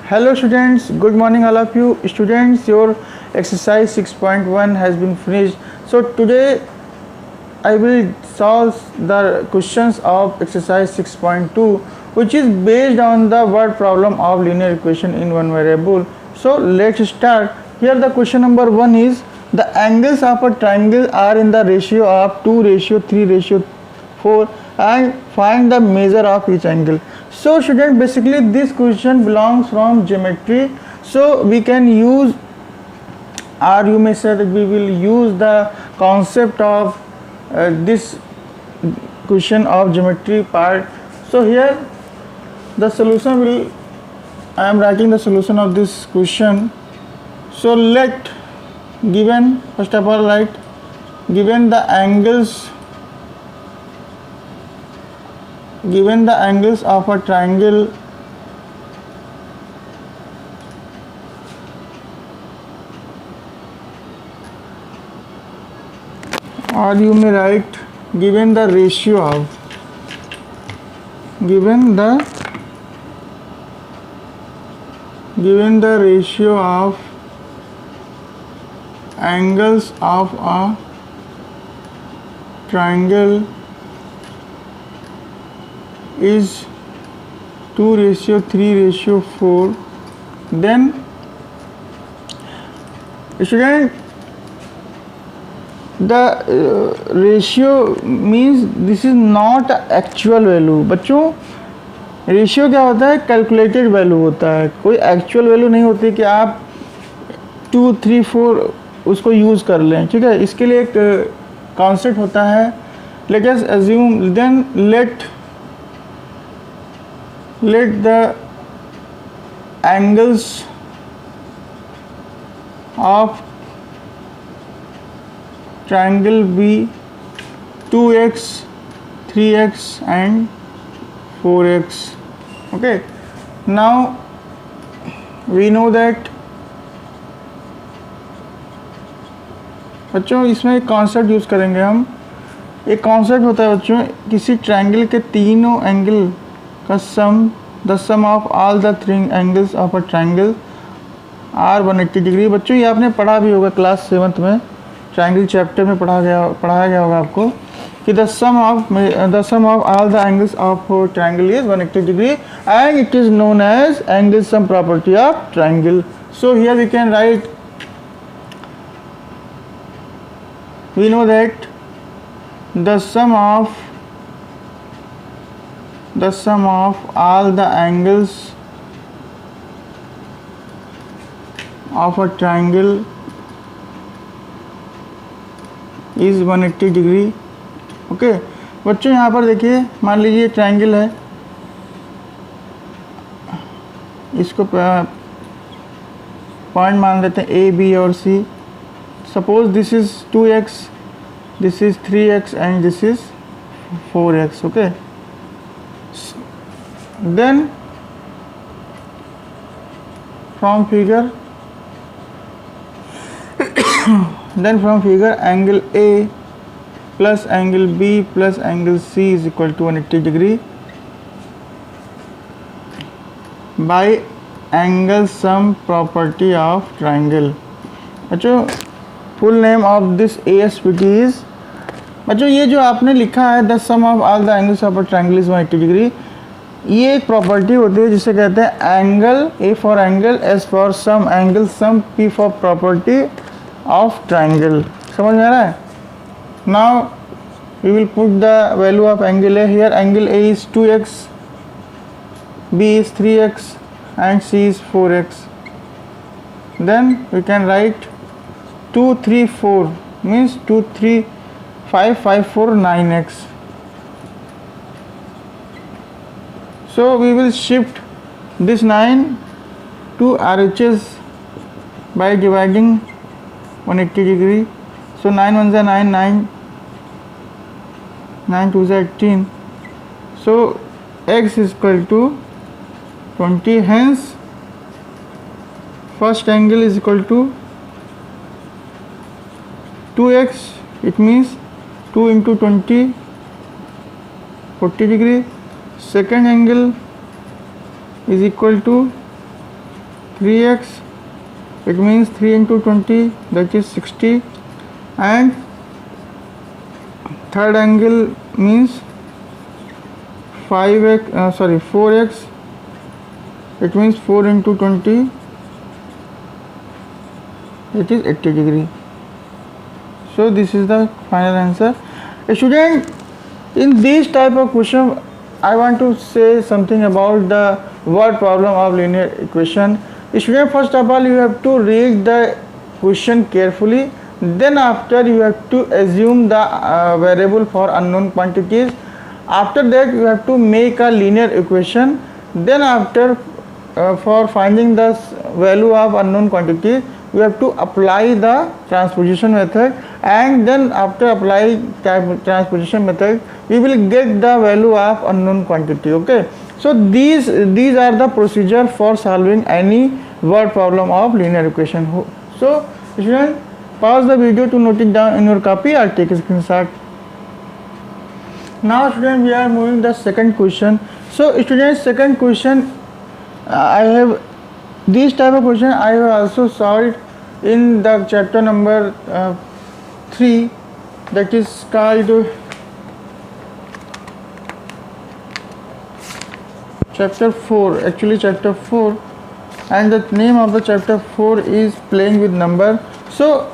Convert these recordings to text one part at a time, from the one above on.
Hello students, good morning all of you. Students, your exercise 6.1 has been finished. So today I will solve the questions of exercise 6.2, which is based on the word problem of linear equation in one variable. So let's start. Here the question number 1 is the angles of a triangle are in the ratio of 2:3:4 and find the measure of each angle. So student, basically this question belongs from geometry, so we can use, or you may say that we will use the concept of this question of geometry part. So here the solution will, I am writing the solution of this question. So let given, first of all write, given the angles of a triangle or you may write given the ratio of angles of a triangle is 2:3:4, then student the ratio means this is not actual value. बच्चों ratio क्या होता है? Calculated value होता है, कोई actual value नहीं होती कि आप 2, 3, 4 उसको यूज़ कर लें. ठीक है, इसके लिए एक कॉन्सेप्ट होता है. Let us assume, then let the angles of triangle be 2x, 3x and 4x. Okay, now we know that. बच्चों इसमें एक कॉन्सेप्ट यूज़ करेंगे हम. एक कॉन्सेप्ट होता है बच्चों, किसी ट्रायंगल के तीनों एंगल का sum, the sum of all the 3 angles of a triangle are 180 degree. बच्चों ये आपने पढ़ा भी होगा क्लास 7th में, ट्रायंगल चैप्टर में पढ़ाया गया होगा आपको कि the sum of all the angles of triangle is 180 degree and it is known as angle sum property of triangle. So here we can write, we know that the sum of all the angles of a triangle is 180 degree. Okay बच्चों यहाँ पर देखिए, मान लीजिए triangle है, इसको point मान लेते हैं A, B और C. Suppose this is 2x, this is 3x and this is 4x. Okay, then from figure angle A plus angle B plus angle C is equal to 180 degree by angle sum property of triangle. बच्चों full name of this ASPT is, बच्चों ये जो आपने लिखा है the sum of all the angles of a triangle is 180 degree, ये एक property होती है जिसे कहते हैं angle, A for angle, S for sum angle, sum P for property of triangle. समझ में आ रहा है? Now we will put the value of angle A. Here angle A is 2x, B is 3x and C is 4x. Then we can write 2, 3, 4 means 2, 3, 5, 5, 4, 9x. So we will shift this 9 to RHS by dividing 180 degree. So 9 1s are 9, 9 2s are 18. So x is equal to 20. Hence first angle is equal to 2x, it means 2 into 20, 40 degree. Second angle is equal to 3x, it means 3 into 20, that is 60, and third angle means 4x, it means 4 into 20, it is 80 degree. So this is the final answer. Student, in this type of question I want to say something about the word problem of linear equation. Student, first of all you have to read the question carefully, then after you have to assume the variable for unknown quantities. After that you have to make a linear equation, then after for finding the value of unknown quantity you have to apply the transposition method, and then after applying transposition method we will get the value of unknown quantity. Okay, so these are the procedure for solving any word problem of linear equation. So student, pause the video to note it down in your copy or take a screenshot. Now student, we are moving the second question. So student, second question, I have this type of question I have also solved in the chapter number 3, that is called chapter 4, actually chapter 4, and the name of the chapter 4 is playing with number. So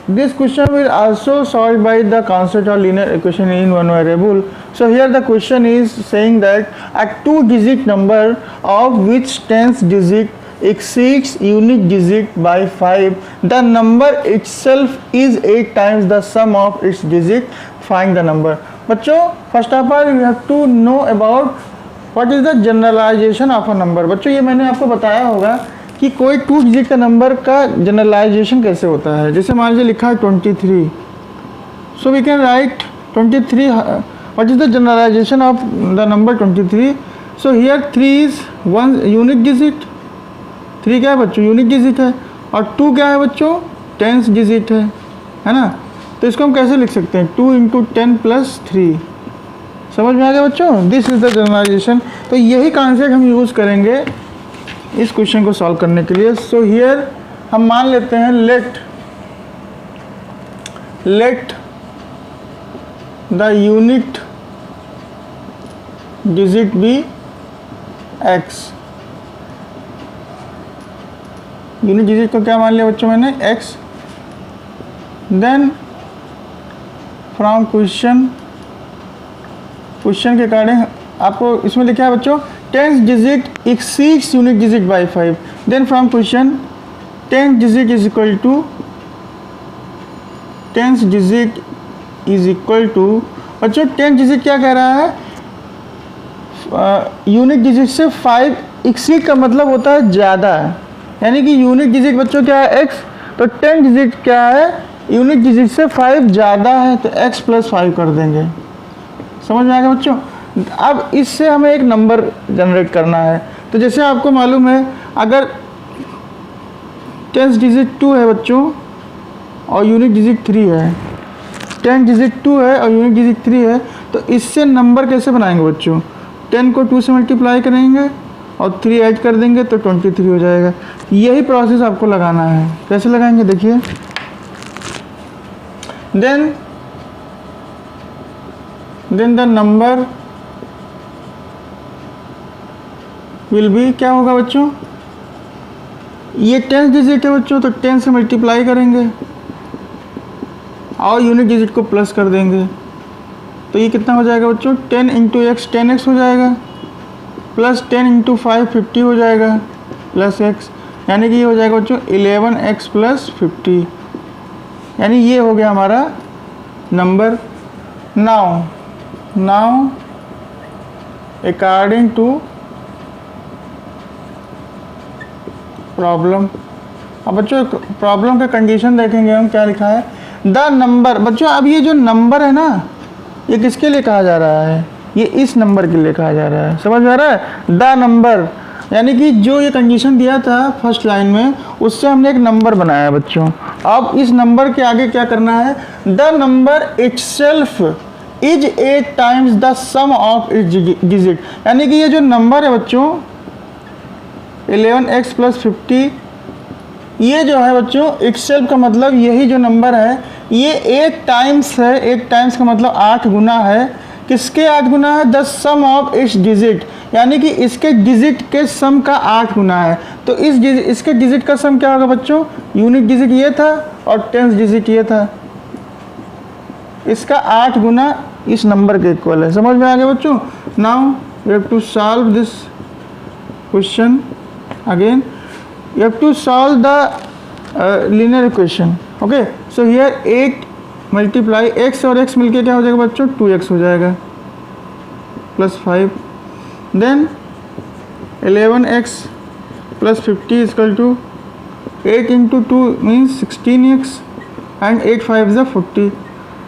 this question will also solved by the concept of linear equation in one variable. So here the question is saying that a 2-digit number of which 10th digit exceeds unit digit by 5, the number itself is 8 times the sum of its digit, find the number. बच्चों, first of all you have to know about what is the generalization of a number. बच्चों, ये मैंने आपको बताया होगा कि कोई 2 digit का नंबर का जनरलाइजेशन कैसे होता है. जैसे मान लीजिए लिखा है 23, so we can write 23. What is the generalization of the number 23? So here 3 is 1 unit digit. 3 क्या है बच्चों? यूनिट डिजिट है. और 2 क्या है बच्चों? 10th डिजिट है ना. तो इसको हम कैसे लिख सकते हैं? 2 into 10 + 3. समझ में आ गया बच्चों? This is the generalization. तो यही कॉन्सेप्ट हम यूज़ करेंगे इस क्वेश्चन को सॉल्व करने के लिए. सो हियर हम मान लेते हैं let the unit digit be x. Unit digit को क्या मान लिया बच्चों मैंने? x. देन फ्रॉम क्वेश्चन के अकॉर्डिंग आपको इसमें लिखा है बच्चों 10th digit exceeds unit digit by 5. Then from question 10th digit is equal to बच्चों 10th digit क्या कह रहा है? यूनिट डिजिट से 5 एक्सीड का मतलब होता है ज़्यादा है, यानी कि यूनिट डिजिट बच्चों क्या है? x. तो 10 डिजिट क्या है? यूनिट डिजिट से 5 ज़्यादा है, तो x + 5 कर देंगे. समझ में आ गया बच्चों? अब इससे हमें एक नंबर जनरेट करना है. तो जैसे आपको मालूम है अगर 10th डिजिट 2 है बच्चों और यूनिट डिजिट 3 है, 10th डिजिट 2 है और यूनिट डिजिट 3 है, तो इससे नंबर कैसे बनाएंगे बच्चों? 10 को 2 से मल्टीप्लाई करेंगे और 3 ऐड कर देंगे तो 23 हो जाएगा. यही प्रोसेस आपको लगाना है. कैसे लगाएंगे देखिए. Then the number will be क्या होगा बच्चों? ये 10th डिजिट है बच्चों, तो 10 से मल्टीप्लाई करेंगे और यूनिट डिजिट को प्लस कर देंगे. तो ये कितना हो जाएगा बच्चों? 10 × x 10x हो जाएगा, प्लस 10 × 5 50 हो जाएगा, प्लस x, यानी कि ये हो जाएगा बच्चों 11x + 50. यानी ये हो गया हमारा number. Now according to problem. अब बच्चों प्रॉब्लम का कंडीशन देखेंगे हम क्या लिखा है. The number. बच्चों अब ये जो नंबर है ना, ये किसके लिए कहा जा रहा है? ये इस नंबर के लिए कहा जा रहा है. समझ में आ रहा है? द नंबर, यानी कि जो ये कंडीशन दिया था फर्स्ट लाइन में, उससे हमने एक नंबर बनाया बच्चों. अब इस नंबर के आगे क्या करना है? The number itself is 8 times the sum of its digit. यानी कि ये जो नंबर है बच्चों, 11x प्लस 50, ये जो है बच्चों इटसेल्फ का मतलब यही जो नंबर है ये 8 टाइम्स है। 8 टाइम्स का मतलब 8 गुना है। किसके 8 गुना है? The sum of its digit, यानी कि इसके डिजिट के सम का 8 गुना है। तो इसके डिजिट का सम क्या होगा बच्चों? यूनिट डिजिट ये था और 10th डिजिट ये था, इसका 8 गुना इस नंबर के इक्वल है। समझ में आ गया बच्चों? Now you have to solve this question again. You have to solve the linear equation. Okay, so here 8 multiply x और x मिलके क्या हो जाएगा बच्चों? 2x हो जाएगा plus 5, then 11x plus 50 equal to 8 into 2 means 16x and 8 5 ज़ा 40।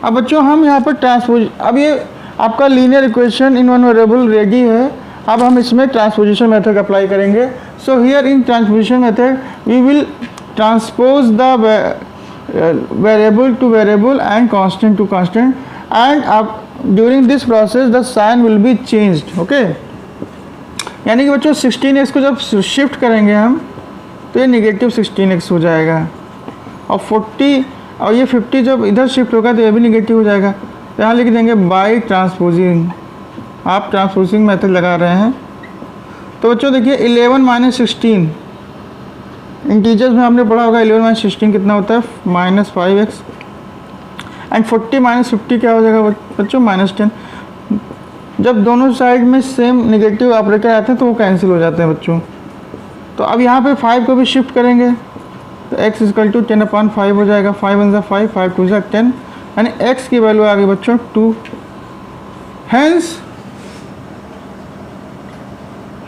अब बच्चों हम यहाँ पर ट्रांसपोज, अब ये आपका linear equation in one variable ready है। अब हम इसमें ट्रांसपोजिशन मेथड अप्लाई करेंगे। So here in transposition method we will transpose the variable to variable and constant to constant, and अब during this process the sign will be changed. Okay, यानी कि बच्चों 16x को जब शिफ्ट करेंगे हम तो ये नेगेटिव 16x हो जाएगा, और 40 और ये 50 जब इधर शिफ्ट होगा तो ये भी नेगेटिव हो जाएगा। तो यहाँ लिख देंगे बाई ट्रांसपोजिंग। आप ट्रांसपोजिंग मेथड लगा रहे हैं तो बच्चों देखिए 11 माइनस 16 इंटीजर्स में आपने पढ़ा होगा 11 माइनस 16 कितना होता है? -5x, एंड 40 माइनस 50 क्या हो जाएगा बच्चों? -10। जब दोनों साइड में सेम नेगेटिव ऑपरेटर आते हैं तो वो कैंसिल हो जाते हैं बच्चों। तो अब यहाँ पे 5 को भी शिफ्ट करेंगे तो x इक्वल टू 10/5 हो जाएगा। 5 1 ज़ा 5, 5 2 ज़ा 10, यानी x की वैल्यू आ गई बच्चों 2।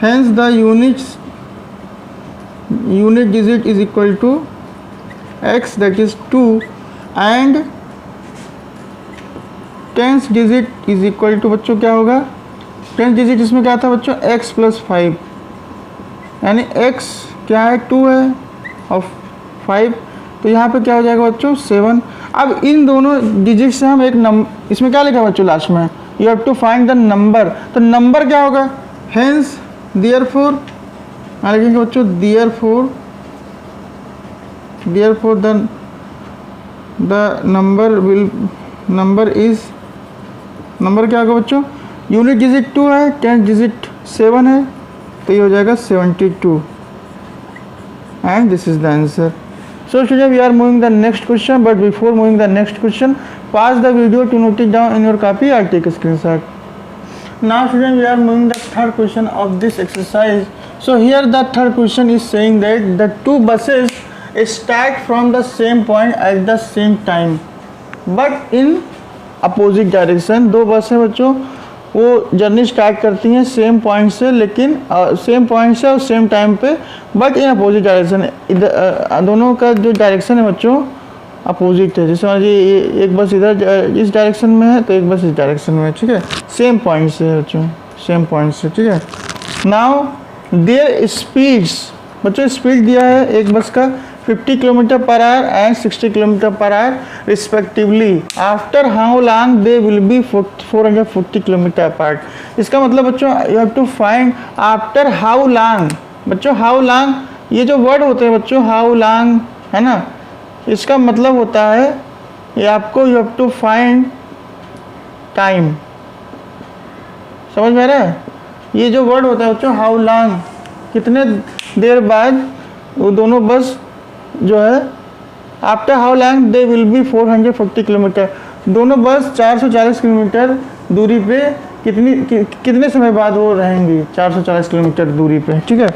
hence the unit digit is equal to x, that is 2, and 10th digit is equal to बच्चों क्या होगा? 10th डिजिट इसमें क्या था बच्चों? x प्लस 5, यानी x क्या है? 2 है और 5, तो यहाँ पे क्या हो जाएगा बच्चों? 7। अब इन दोनों डिजिट से हम एक नंबर, इसमें क्या लिखा है बच्चों लास्ट में? You have to find the number. तो नंबर क्या होगा? हेंस देयरफॉर लिखेंगे बच्चों देयरफॉर द नंबर क्या होगा बच्चों? यूनिट डिजिट 2 है, 10th डिजिट 7 है, तो ये हो जाएगा 72, and this is the answer. So students, we are moving the next question, but before moving the next question, pause the video to note it down in your copy or take a screenshot. Now students, we are moving the third question of this exercise. So here the third question is saying that the two buses start from the same point at the same time, but in opposite direction. दो बसें बच्चों वो journey start करती हैं same point से, लेकिन same point से और सेम टाइम पे, बट इन अपोजिट डायरेक्शन। दोनों का जो डायरेक्शन है बच्चों अपोजिट है। जैसे मान लीजिए एक बस इधर इस डायरेक्शन में है तो एक बस इस डायरेक्शन में है, ठीक है? सेम पॉइंट से बच्चों, सेम पॉइंट से, ठीक है? नाउ देयर स्पीड्स, बच्चों स्पीड दिया है एक बस का 50 km/h and 60 km/h respectively. After how long they will be 440 km apart. इसका मतलब बच्चों you have to find after how long. बच्चों हाउ लॉन्ग, ये जो वर्ड होते हैं बच्चों हाउ लॉन्ग, है ना, इसका मतलब होता है ये आपको you have to find time. समझ में आ रहा है? ये जो वर्ड होता है बच्चों हाउ लॉन्ग, कितने देर बाद वो दोनों बस जो है after how long they will be 440 kilometre, दोनों बस 440 किलोमीटर दूरी पे कितने समय बाद वो रहेंगी 440 किलोमीटर दूरी पे, ठीक है?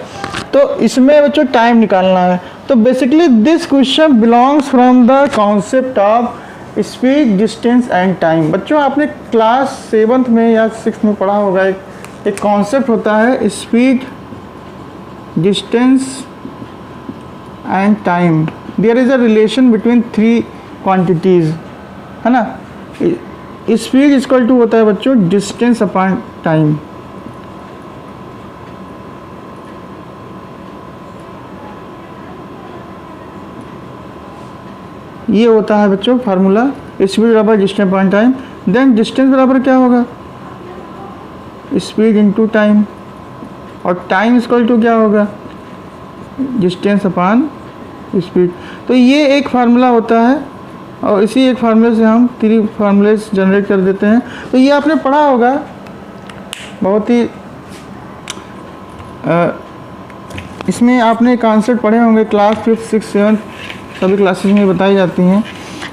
तो इसमें बच्चों टाइम निकालना है। तो basically this question belongs from the concept of speed, distance and time. बच्चों आपने क्लास 7th में या 6th में पढ़ा होगा, एक कॉन्सेप्ट होता है speed, distance and time. There is a relation between 3 quantities, है ना? स्पीड इक्वल टू होता है बच्चों डिस्टेंस अपॉन टाइम। ये होता है बच्चों फार्मूला, स्पीड बराबर distance upon time. Then distance बराबर क्या होगा? स्पीड इनटू टाइम, और टाइम इक्वल टू क्या होगा? Distance upon speed. तो ये एक फार्मूला होता है और इसी एक फार्मूले से हम 3 फार्मूले जनरेट कर देते हैं। तो ये आपने पढ़ा होगा, बहुत ही इसमें आपने कॉन्सेप्ट पढ़े होंगे, क्लास 5th 6th 7th सभी क्लासेस में बताई जाती हैं।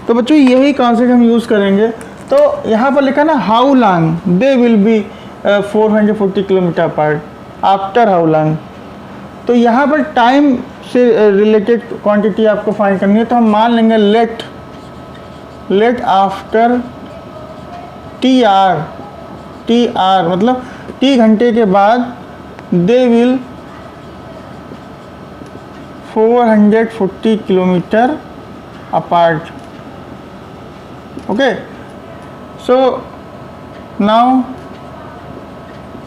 तो बच्चों यही कॉन्सेप्ट हम यूज़ करेंगे। तो यहाँ पर लिखा ना how long they will be 440 kilometre apart, after how long. तो यहाँ पर टाइम से रिलेटेड क्वांटिटी आपको फाइंड करनी है। तो हम मान लेंगे लेट आफ्टर टी आर मतलब टी घंटे के बाद they will 440 kilometre apart. Okay, so now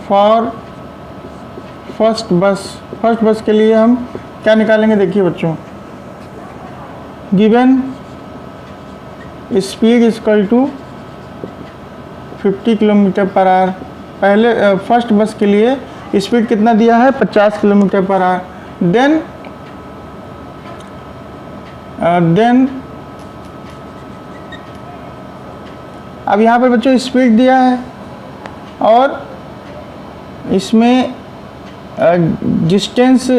for first bus के लिए हम क्या निकालेंगे, देखिए बच्चों, given speed equal to 50 kilometre per hour. पहले फर्स्ट बस के लिए स्पीड कितना दिया है, 50 किलोमीटर पर आवर। देन अब यहाँ पर बच्चों स्पीड दिया है और इसमें डिस्टेंस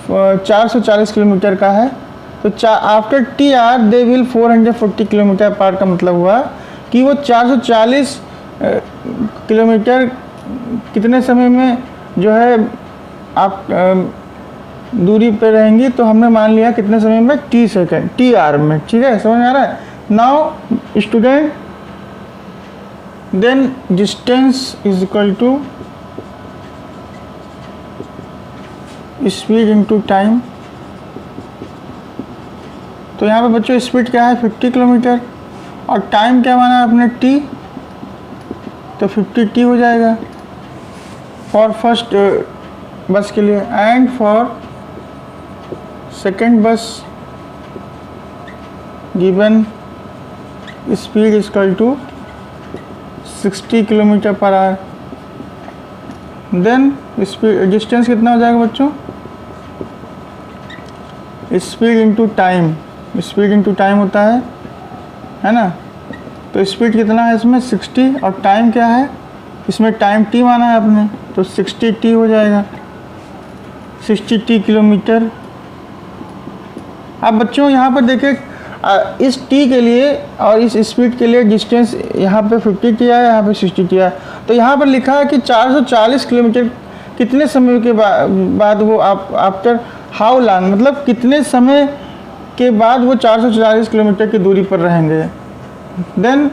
440 किलोमीटर का है। तो after T R they will 440 kilometre पार का मतलब हुआ कि वो 440 किलोमीटर कितने समय में जो है आप दूरी पे रहेंगी। तो हमने मान लिया कितने समय में, टी सेकेंड, टी आर में। ठीक है, समझ में आ रहा है। Now student, then distance is equal to speed into time. तो यहाँ पे बच्चों स्पीड क्या है, 50 किलोमीटर, और टाइम क्या माना है आपने, टी। तो 50t हो जाएगा फॉर फर्स्ट बस के लिए। And for second bus given speed equal to 60 kilometre per hour. Then speed distance कितना हो जाएगा बच्चों, speed into time. Speed into time होता है ना। तो स्पीड कितना है इसमें, 60, और टाइम क्या है इसमें, टाइम t माना है आपने, तो 60t हो जाएगा, 60t किलोमीटर। अब बच्चों यहाँ पर देखिए इस t के लिए और इस स्पीड के लिए डिस्टेंस यहाँ पे 50t है, यहाँ पे 60t है। तो यहाँ पर लिखा है कि 440 किलोमीटर कितने समय के बाद वो आफ्टर हाउ लॉन्ग, मतलब कितने समय के बाद वो 440 किलोमीटर की दूरी पर रहेंगे। देन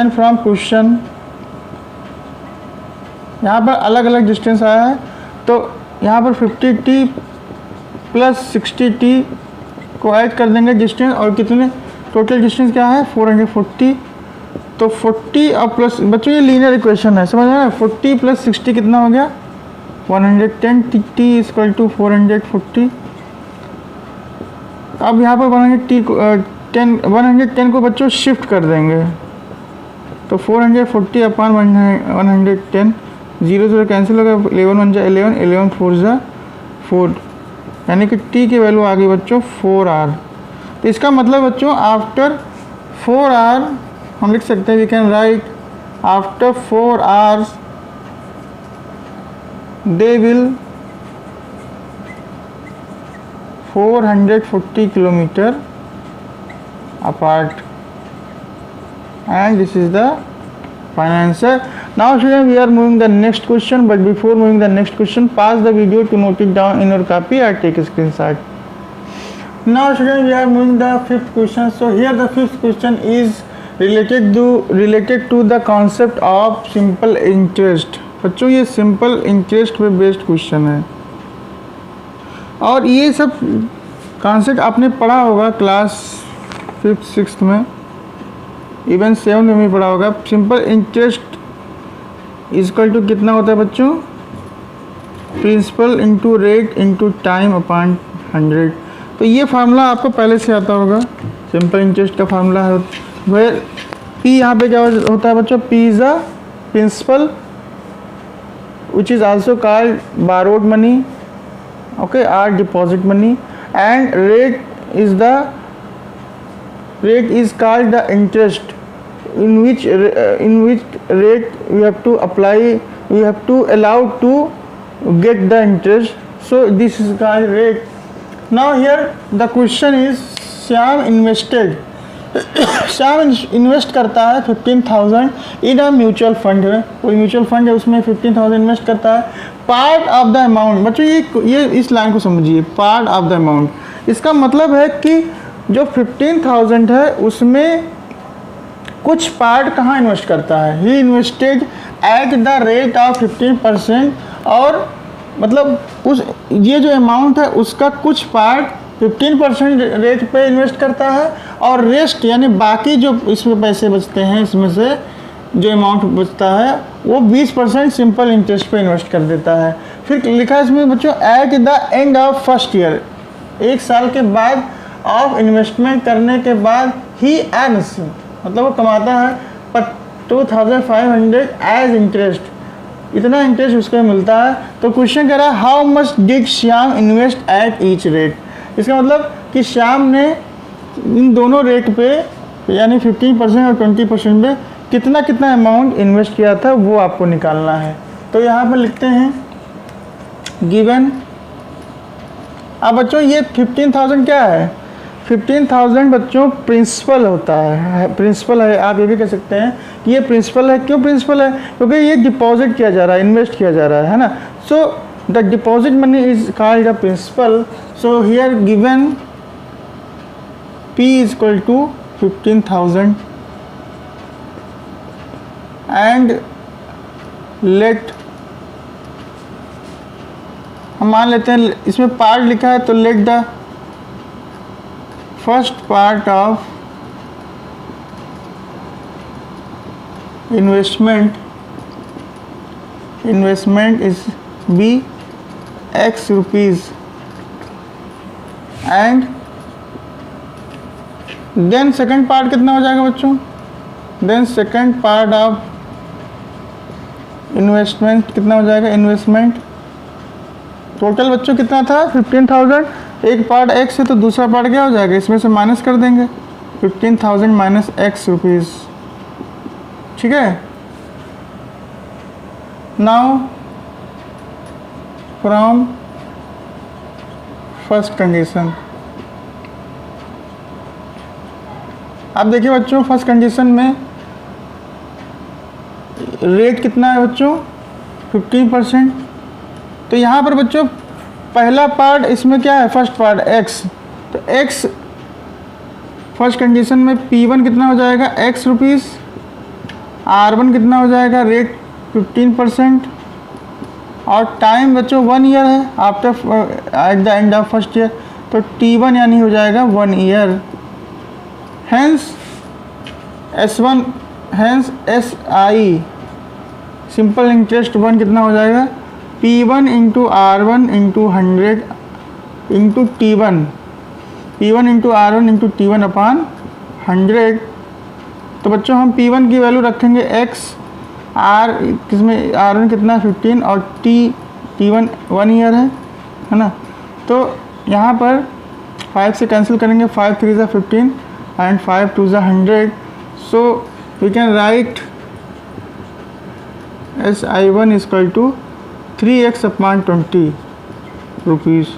फ्रॉम क्वेश्चन यहाँ पर अलग अलग डिस्टेंस आया है। तो यहाँ पर 50t प्लस 60t को ऐड कर देंगे डिस्टेंस, और कितने टोटल डिस्टेंस क्या है, 440। तो 40 और प्लस, बच्चों ये लीनियर इक्वेशन है, समझ रहे हैं। 40 प्लस 60 कितना हो गया, 110। t equal to 440। अब यहाँ पर 110 को बच्चों शिफ्ट कर देंगे। तो 440 अपान 110, 0 0 कैंसिल होगा, 11 1 जा 11, 11 4 जा 4, यानी कि t की वैल्यू आ गई बच्चों 4 आवर। तो इसका मतलब बच्चों आफ्टर 4 आवर हम लिख सकते हैं, we can write after 4 hours they will 440 kilometer apart, and this is the final answer. Now students, we are moving the next question, but before moving the next question, pause the video to note it down in your copy or take a screenshot. Now students, we are moving the fifth question. So here the fifth question is related to the concept of simple interest. बच्चों ये simple interest पे based question है, और ये सब concept आपने पढ़ा होगा क्लास 5th 6th में, इवन 7th में भी पढ़ा होगा। सिंपल इंटरेस्ट इक्वल टू कितना होता है बच्चों, principal into rate into time upon 100। तो ये फार्मूला आपको पहले से आता होगा, सिंपल इंटरेस्ट का फार्मूला है। फिर पी यहाँ पे क्या होता है बच्चों, P is a principal which is also called borrowed money, okay, are deposit money, and rate is called the interest, in which rate we have to apply, we have to allow to get the interest, so this is called rate. Now here the question is, Shyam invested Shyam invest करता है 15,000 इन a mutual fund है, कोई mutual fund है उसमें 15,000 invest करता है। Part of the amount, बच्चों ये इस लाइन को समझिए, पार्ट ऑफ द अमाउंट, इसका मतलब है कि जो 15,000 है उसमें कुछ पार्ट कहाँ इन्वेस्ट करता है, he invested at the rate of 15%, और मतलब उस ये जो अमाउंट है उसका कुछ पार्ट 15% रेट पे इन्वेस्ट करता है, और रेस्ट यानी बाकी जो इसमें पैसे बचते हैं, इसमें से जो अमाउंट बचता है वो 20% सिंपल इंटरेस्ट पे इन्वेस्ट कर देता है। फिर लिखा है इसमें बच्चों, eight the end of first year, एक साल के बाद ऑफ इन्वेस्टमेंट करने के बाद ही अर्न्स, मतलब वो कमाता है 2,500 एज इंटरेस्ट, इतना इंटरेस्ट उसको मिलता है। तो क्वेश्चन कह रहा है, how much did Shyam invest at each rate, इसका मतलब कि श्याम ने इन दोनों रेट पे यानी 15% और 20% पे कितना कितना अमाउंट इन्वेस्ट किया था वो आपको निकालना है। तो यहाँ पर लिखते हैं गिवन। अब बच्चों ये 15,000 क्या है, 15,000 बच्चों प्रिंसिपल होता है, प्रिंसिपल है, आप ये भी कह सकते हैं कि ये प्रिंसिपल है। क्यों प्रिंसिपल है, क्योंकि ये डिपॉजिट किया जा रहा है, इन्वेस्ट किया जा रहा है ना। So the deposit money is called the principal. So here given P is equal to 15,000 and let, हम मान लेते हैं इसमें पार्ट लिखा है तो let the first part of investment is be X rupees and then second part कितना हो जाएगा बच्चों, then second part of investment कितना हो जाएगा, इन्वेस्टमेंट टोटल बच्चों कितना था 15,000, एक पार्ट X है तो दूसरा पार्ट क्या हो जाएगा, इसमें से माइनस कर देंगे 15,000 माइनस X रुपीज़, ठीक है। नाउ फ्रॉम फर्स्ट कंडीशन, अब देखिए बच्चों फर्स्ट कंडीशन में रेट कितना है बच्चों 15%। तो यहाँ पर बच्चों पहला पार्ट इसमें क्या है, फर्स्ट पार्ट X, तो X फर्स्ट कंडीशन में P1 कितना हो जाएगा X रुपीज़, R1 कितना हो जाएगा रेट 15%, और टाइम बच्चों 1 ईयर है after at the end of first year, तो T1 यानी हो जाएगा 1 year. Hence S1 hence SI simple interest 1 कितना हो जाएगा P1 into R1 into 100 into T1, P1 into R1 into T1 upon 100। तो बच्चों हम P1 की वैल्यू रखेंगे X, R किसमें R1 कितना 15 और T1 1 ईयर है ना। तो यहाँ पर 5 से कैंसिल करेंगे, 5 3 ज़ा 15 and 5 2 ज़ा 100, so we can write SI1 is equal to 3x upon 20 rupees.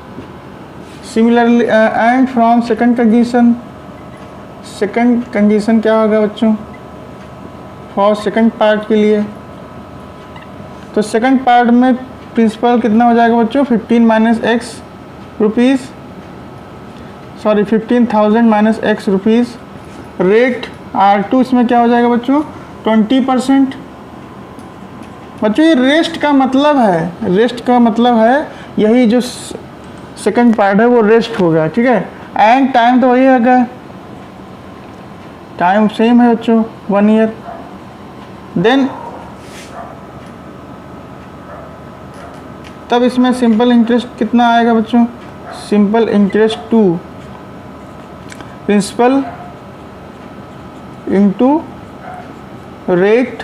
Similarly and from second condition क्या होगा बच्चों फॉर सेकंड पार्ट के लिए, तो सेकंड पार्ट में प्रिंसिपल कितना हो जाएगा बच्चों 15 minus x rupees, sorry 15,000 minus x rupees, rate R2 इसमें क्या हो जाएगा बच्चों 20%। बच्चों ये रेस्ट का मतलब है, रेस्ट का मतलब है यही जो सेकंड पार्ट है वो रेस्ट होगा, ठीक है। एंड टाइम तो वही होगा, टाइम सेम है बच्चों 1 ईयर। देन तब इसमें सिंपल इंटरेस्ट कितना आएगा बच्चों, simple interest 2 principal into rate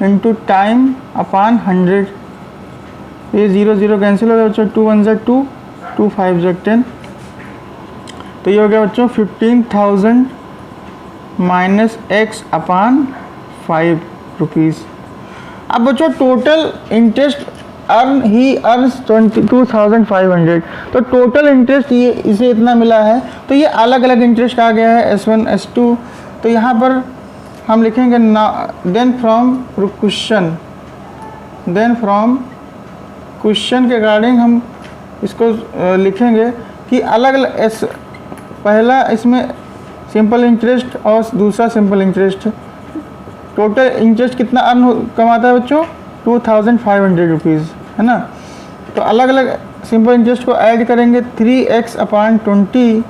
into time upon 100, ये 0 0 कैंसिल हो गया बच्चों, 2 1 2, 2 5 10, तो ये हो गया बच्चों 15,000 माइनस एक्स अपान 5 रुपीज़। अब बच्चों टोटल इंटरेस्ट ही अर्न्स 22,500, तो टोटल इंटरेस्ट ये इसे इतना मिला है, तो ये अलग अलग इंटरेस्ट आ गया है S1 S2। तो यहाँ पर हम लिखेंगे देन फ्रॉम क्वेश्चन के अकॉर्डिंग हम इसको लिखेंगे कि अलग अलग पहला इसमें सिंपल इंटरेस्ट और दूसरा सिंपल इंटरेस्ट। टोटल इंटरेस्ट कितना कमाता है बच्चों, 2,500 रुपीज़, है ना। तो अलग अलग सिंपल इंटरेस्ट को ऐड करेंगे, 3x अपान 20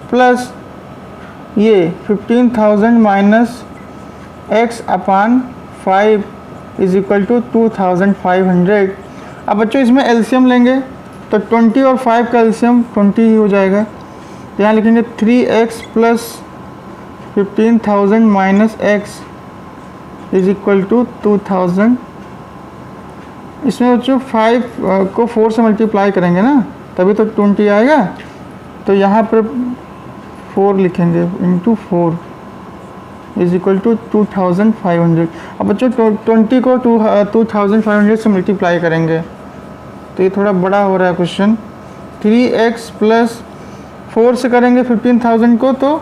प्लस ये 15,000 minus x upon 5 is equal to 2,500। अब बच्चों इसमें एलसीएम लेंगे तो 20 और 5 का एलसीएम 20 ही हो जाएगा। तो यहाँ लिखेंगे 3x plus 15,000 minus x is equal to 2,000। इसमें बच्चों 5 को 4 से मल्टीप्लाई करेंगे ना, तभी तो 20 आएगा। तो यहाँ पर 4 लिखेंगे, इंटू 4 इज इक्वल टू 2,500। अब बच्चों 20 को 2,500 से मल्टीप्लाई करेंगे, तो ये थोड़ा बड़ा हो रहा है क्वेश्चन। 3x प्लस 4 से करेंगे 15,000 को तो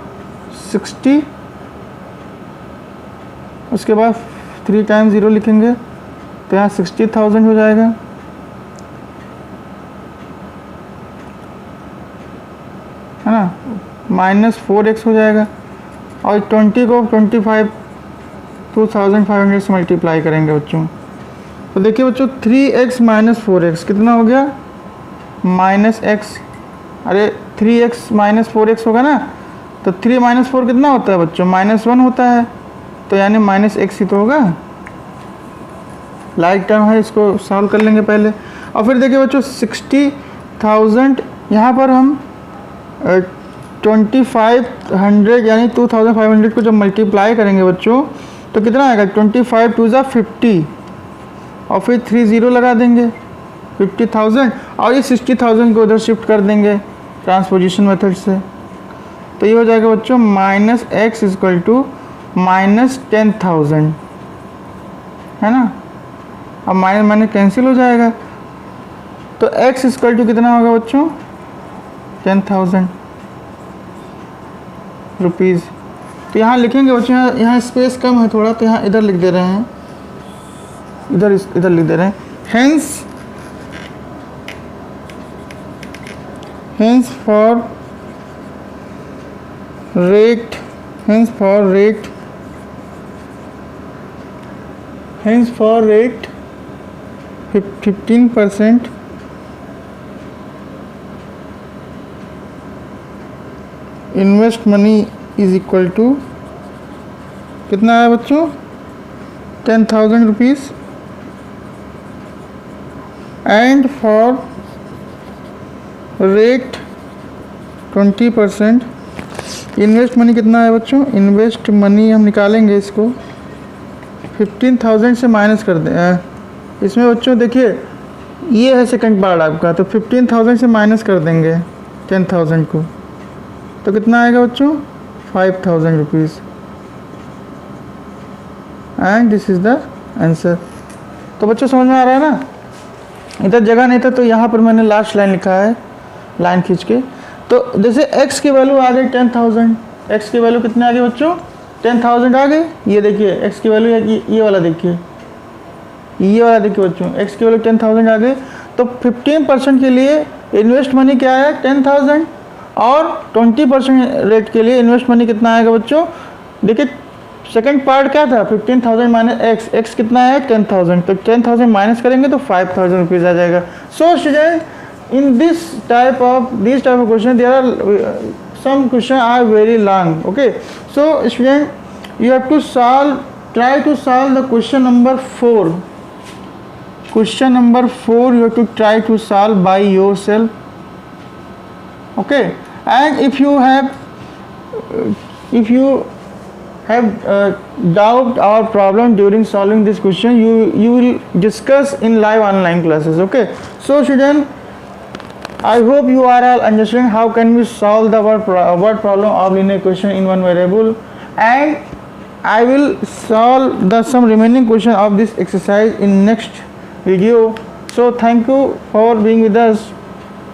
60, उसके बाद 3 टाइम्स 0 लिखेंगे तो यहाँ 60,000 हो जाएगा, है ना, माइनस 4x हो जाएगा। और 20 को 2,500 से मल्टीप्लाई करेंगे बच्चों, तो देखिए बच्चों 3x माइनस 4x कितना हो गया, माइनस x। अरे 3x माइनस 4x होगा ना, तो 3 माइनस 4 कितना होता है बच्चों, -1 होता है, तो यानी माइनस x ही तो होगा। लाइक टर्म है, इसको सॉल्व कर लेंगे पहले। और फिर देखिए बच्चों 60,000 यहाँ पर हम 2500 यानी 2,500 को जब मल्टीप्लाई करेंगे बच्चों तो कितना आएगा, 25 2 ज़ा 50 और फिर 3 0 लगा देंगे 50,000 और ये 60,000 को उधर शिफ्ट कर देंगे ट्रांसपोजिशन मेथड से। तो ये हो जाएगा बच्चों minus X equal to minus 10,000, है ना। अब माइनस माइनस कैंसिल हो जाएगा, तो x इक्वल टू कितना होगा बच्चों, 10,000 रुपीज़। तो यहाँ लिखेंगे बच्चों, यहाँ स्पेस कम है थोड़ा, तो यहाँ इधर लिख दे रहे हैं, इधर लिख दे रहे हैं। hence for rate 15% invest money is equal to कितना है बच्चों, 10,000 rupees. And for rate 20% invest money कितना है बच्चों, इन्वेस्ट मनी हम निकालेंगे, इसको 15,000 से माइनस कर दें। इसमें बच्चों देखिए ये है सेकंड पार्ट आपका, तो 15,000 से माइनस कर देंगे 10,000 को, तो कितना आएगा बच्चों, 5,000 rupees. And this is the answer. तो बच्चों समझ में आ रहा है ना, इधर जगह नहीं था तो यहाँ पर मैंने लास्ट लाइन लिखा है, लाइन खींच के। तो जैसे x की वैल्यू आ गई 10,000, x की वैल्यू कितने आ गई बच्चों, 10,000 आ गई। ये देखिए x की वैल्यू है, ये वाला देखिए, ये वाला देखिए बच्चों, x की वैल्यू 10,000 आ गई। तो 15% के लिए इन्वेस्ट मनी क्या है, 10,000, और 20% रेट के लिए इन्वेस्ट मनी कितना आएगा बच्चों। देखिए सेकंड पार्ट क्या था, 15,000 माइनस x कितना है, 10,000, तो 10,000 माइनस करेंगे तो 5,000 रुपीज़ आ जाएगा। So student, in this type of question there are some question are very long. Okay, so student, you have to try to solve the question number 4. Question number 4 you have to try to solve by yourself. Okay, and if you have doubt or problem during solving this question, you will discuss in live online classes. Okay, so student, I hope you are all understanding how can we solve the word problem of linear question in one variable, and I will solve the some remaining question of this exercise in next video. So thank you for being with us.